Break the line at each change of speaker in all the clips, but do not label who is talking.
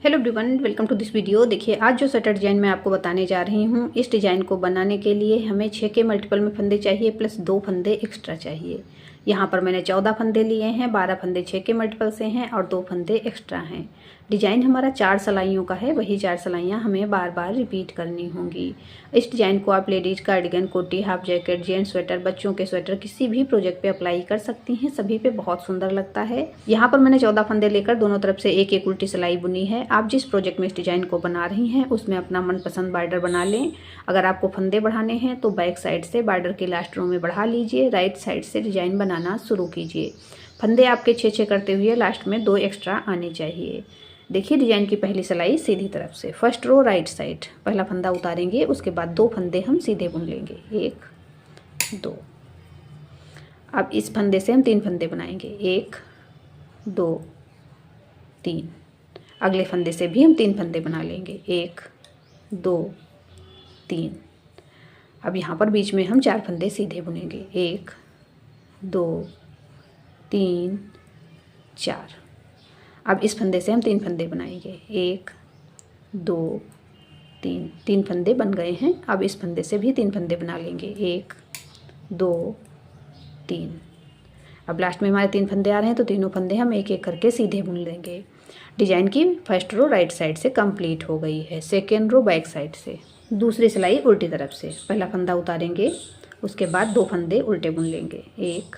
Hello everyone, welcome to this video. देखिए, आज जो स्वेटर डिजाइन मैं आपको बताने जा रही हूँ, इस डिजाइन को बनाने के लिए हमें 6 के मल्टीपल में फंदे चाहिए प्लस 2 फंदे एक्स्ट्रा चाहिए। यहाँ पर मैंने 14 फंदे लिए हैं, 12 फंदे 6 के मल्टीपल से हैं और 2 फंदे एक्स्ट्रा हैं। डिजाइन हमारा 4 सिलाइयों का है, वही 4 सिलाइयाँ हमें बार बार रिपीट करनी होंगी। इस डिजाइन को आप लेडीज कार्डिगन, कोटी, हाफ जैकेट, जेंट्स स्वेटर, बच्चों के स्वेटर किसी भी प्रोजेक्ट पे अप्लाई कर सकती हैं, सभी पे बहुत सुंदर लगता है। यहाँ पर मैंने 14 फंदे लेकर दोनों तरफ से एक एक उल्टी सिलाई बुनी है। आप जिस प्रोजेक्ट में इस डिजाइन को बना रही हैं उसमें अपना मनपसंद बॉर्डर बना लें। अगर आपको फंदे बढ़ाने हैं तो बैक साइड से बॉर्डर के लास्ट रो में बढ़ा लीजिए, राइट साइड से डिजाइन बनाना शुरू कीजिए। फंदे आपके 6-6 करते हुए लास्ट में 2 एक्स्ट्रा आने चाहिए। देखिए, डिजाइन की पहली सिलाई सीधी तरफ से, फर्स्ट रो राइट साइड, पहला फंदा उतारेंगे, उसके बाद 2 फंदे हम सीधे बुन लेंगे, 1 2। अब इस फंदे से हम 3 फंदे बनाएंगे, 1 2 3। अगले फंदे से भी हम 3 फंदे बना लेंगे, 1 2 3। अब यहाँ पर बीच में हम 4 फंदे सीधे बुनेंगे, 1 2 3 4। अब इस फंदे से हम 3 फंदे बनाएंगे, 1 2 3। 3 फंदे बन गए हैं। अब इस फंदे से भी 3 फंदे बना लेंगे, 1 2 3। अब लास्ट में हमारे 3 फंदे आ रहे हैं तो तीनों फंदे हम एक एक करके सीधे बुन लेंगे। डिजाइन की फर्स्ट रो राइट साइड से कंप्लीट हो गई है, सेकेंड रो बैक साइड से। दूसरी सिलाई उल्टी तरफ से, पहला फंदा उतारेंगे, उसके बाद 2 फंदे उल्टे बुन लेंगे, 1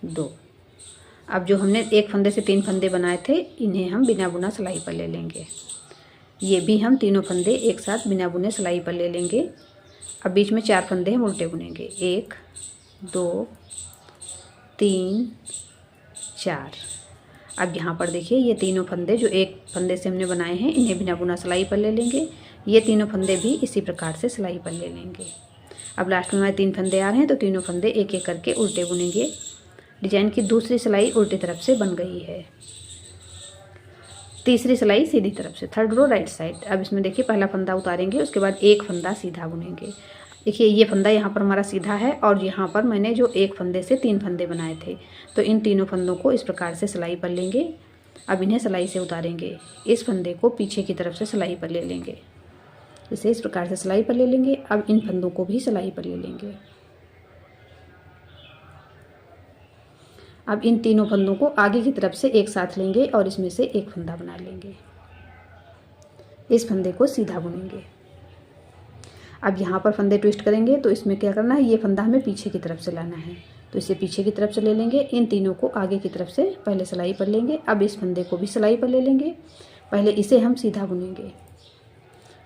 2। अब जो हमने एक फंदे से 3 फंदे बनाए थे, इन्हें हम बिना बुना सिलाई पर ले लेंगे। ये भी हम तीनों फंदे एक साथ बिना बुने सिलाई पर ले लेंगे। अब बीच में 4 फंदे हम उल्टे बुनेंगे, 1 2 3 4। अब यहाँ पर देखिए, ये तीनों फंदे जो एक फंदे से हमने बनाए हैं, इन्हें बिना बुना सिलाई पर ले लेंगे। ये तीनों फंदे भी इसी प्रकार से सिलाई पर ले लेंगे। अब लास्ट में हमारे 3 फंदे आ रहे हैं तो तीनों फंदे एक एक करके उल्टे बुनेंगे। डिजाइन की दूसरी सिलाई उल्टी तरफ से बन गई है। तीसरी सिलाई सीधी तरफ से, थर्ड रो राइट साइड। अब इसमें देखिए, पहला फंदा उतारेंगे, उसके बाद एक फंदा सीधा बुनेंगे। देखिए, ये फंदा यहाँ पर हमारा सीधा है और यहाँ पर मैंने जो एक फंदे से 3 फंदे बनाए थे, तो इन तीनों फंदों को इस प्रकार से सिलाई पर लेंगे। अब इन्हें सिलाई से उतारेंगे, इस फंदे को पीछे की तरफ से सिलाई पर ले लेंगे, इसे इस प्रकार से सिलाई पर ले लेंगे। अब इन फंदों को भी सिलाई पर ले लेंगे। अब इन तीनों फंदों को आगे की तरफ से एक साथ लेंगे और इसमें से एक फंदा बना लेंगे, इस फंदे को सीधा बुनेंगे। अब यहाँ पर फंदे ट्विस्ट करेंगे तो इसमें क्या करना है, ये फंदा हमें पीछे की तरफ से लाना है, तो इसे पीछे की तरफ से ले लेंगे। इन तीनों को आगे की तरफ से पहले सिलाई पर लेंगे। अब इस फंदे को भी सिलाई पर ले लेंगे, पहले इसे हम सीधा बुनेंगे,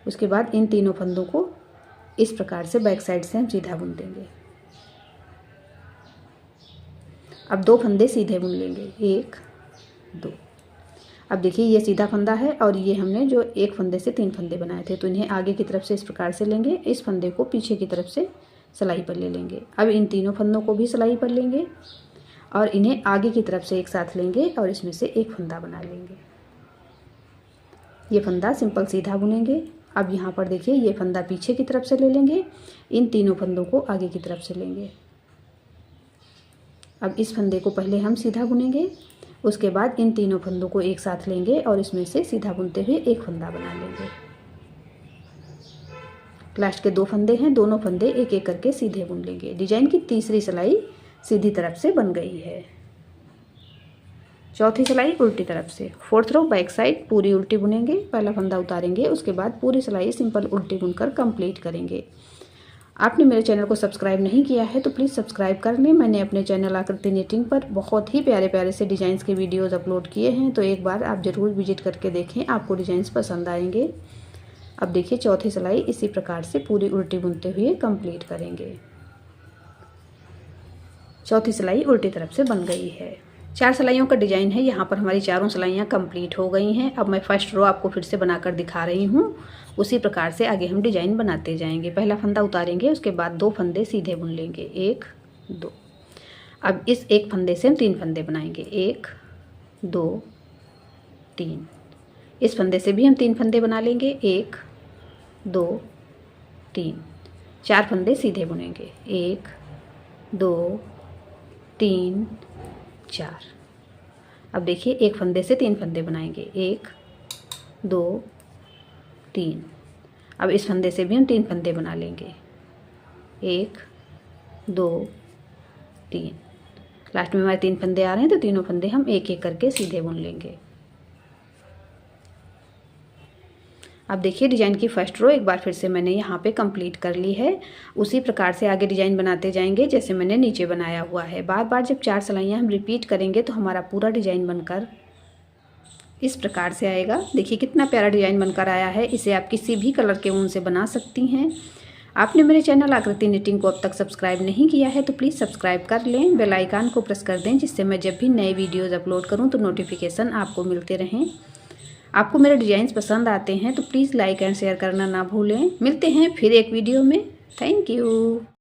उसके बाद इन तीनों फंदों को इस प्रकार से बैक साइड से हम सीधा बुन देंगे। अब 2 फंदे सीधे बुन लेंगे, 1 2। अब देखिए, ये सीधा फंदा है और ये हमने जो एक फंदे से 3 फंदे बनाए थे, तो इन्हें आगे की तरफ से इस प्रकार से लेंगे, इस फंदे को पीछे की तरफ से सिलाई पर ले लेंगे। अब इन तीनों फंदों को भी सिलाई पर लेंगे और इन्हें आगे की तरफ से एक साथ लेंगे और इसमें से एक फंदा बना लेंगे। ये फंदा सिंपल सीधा बुनेंगे। अब यहाँ पर देखिए, ये फंदा पीछे की तरफ से ले लेंगे, इन तीनों फंदों को आगे की तरफ से लेंगे। अब इस फंदे को पहले हम सीधा बुनेंगे, उसके बाद इन तीनों फंदों को एक साथ लेंगे और इसमें से सीधा बुनते हुए एक फंदा बना लेंगे। लास्ट के 2 फंदे हैं, दोनों फंदे एक एक करके सीधे बुन लेंगे। डिजाइन की तीसरी सिलाई सीधी तरफ से बन गई है। चौथी सिलाई उल्टी तरफ से, फोर्थ रो बैक साइड पूरी उल्टी बुनेंगे। पहला फंदा उतारेंगे, उसके बाद पूरी सिलाई सिंपल उल्टी बुनकर कंप्लीट करेंगे। आपने मेरे चैनल को सब्सक्राइब नहीं किया है तो प्लीज़ सब्सक्राइब कर लें। मैंने अपने चैनल आकृति निटिंग पर बहुत ही प्यारे प्यारे से डिज़ाइंस के वीडियोस अपलोड किए हैं, तो एक बार आप ज़रूर विजिट करके देखें, आपको डिज़ाइंस पसंद आएंगे। अब देखिए, चौथी सिलाई इसी प्रकार से पूरी उल्टी बुनते हुए कंप्लीट करेंगे। चौथी सिलाई उल्टी तरफ से बन गई है। 4 सिलाइयों का डिजाइन है। यहाँ पर हमारी चारों सिलाइयाँ कंप्लीट हो गई हैं। अब मैं फर्स्ट रो आपको फिर से बनाकर दिखा रही हूँ, उसी प्रकार से आगे हम डिजाइन बनाते जाएंगे। पहला फंदा उतारेंगे, उसके बाद 2 फंदे सीधे बुन लेंगे, 1 2। अब इस एक फंदे से हम 3 फंदे बनाएंगे, 1 2 3। इस फंदे से भी हम 3 फंदे बना लेंगे, 1 2 3। 4 फंदे सीधे बुनेंगे, 1 2 3 4। अब देखिए, एक फंदे से 3 फंदे बनाएंगे, 1 2 3। अब इस फंदे से भी हम 3 फंदे बना लेंगे, 1 2 3। लास्ट में हमारे 3 फंदे आ रहे हैं तो तीनों फंदे हम एक एक करके सीधे बुन लेंगे। अब देखिए डिज़ाइन की फर्स्ट रो एक बार फिर से मैंने यहाँ पे कंप्लीट कर ली है। उसी प्रकार से आगे डिज़ाइन बनाते जाएंगे जैसे मैंने नीचे बनाया हुआ है। बार बार जब 4 सिलाइयाँ हम रिपीट करेंगे तो हमारा पूरा डिज़ाइन बनकर इस प्रकार से आएगा। देखिए कितना प्यारा डिज़ाइन बनकर आया है। इसे आप किसी भी कलर के ऊन से बना सकती हैं। आपने मेरे चैनल आकृति निटिंग को अब तक सब्सक्राइब नहीं किया है तो प्लीज़ सब्सक्राइब कर लें, बेल आइकन को प्रेस कर दें जिससे मैं जब भी नए वीडियोज़ अपलोड करूँ तो नोटिफिकेशन आपको मिलते रहें। आपको मेरे डिज़ाइंस पसंद आते हैं तो प्लीज़ लाइक एंड शेयर करना ना भूलें। मिलते हैं फिर एक वीडियो में। Thank you.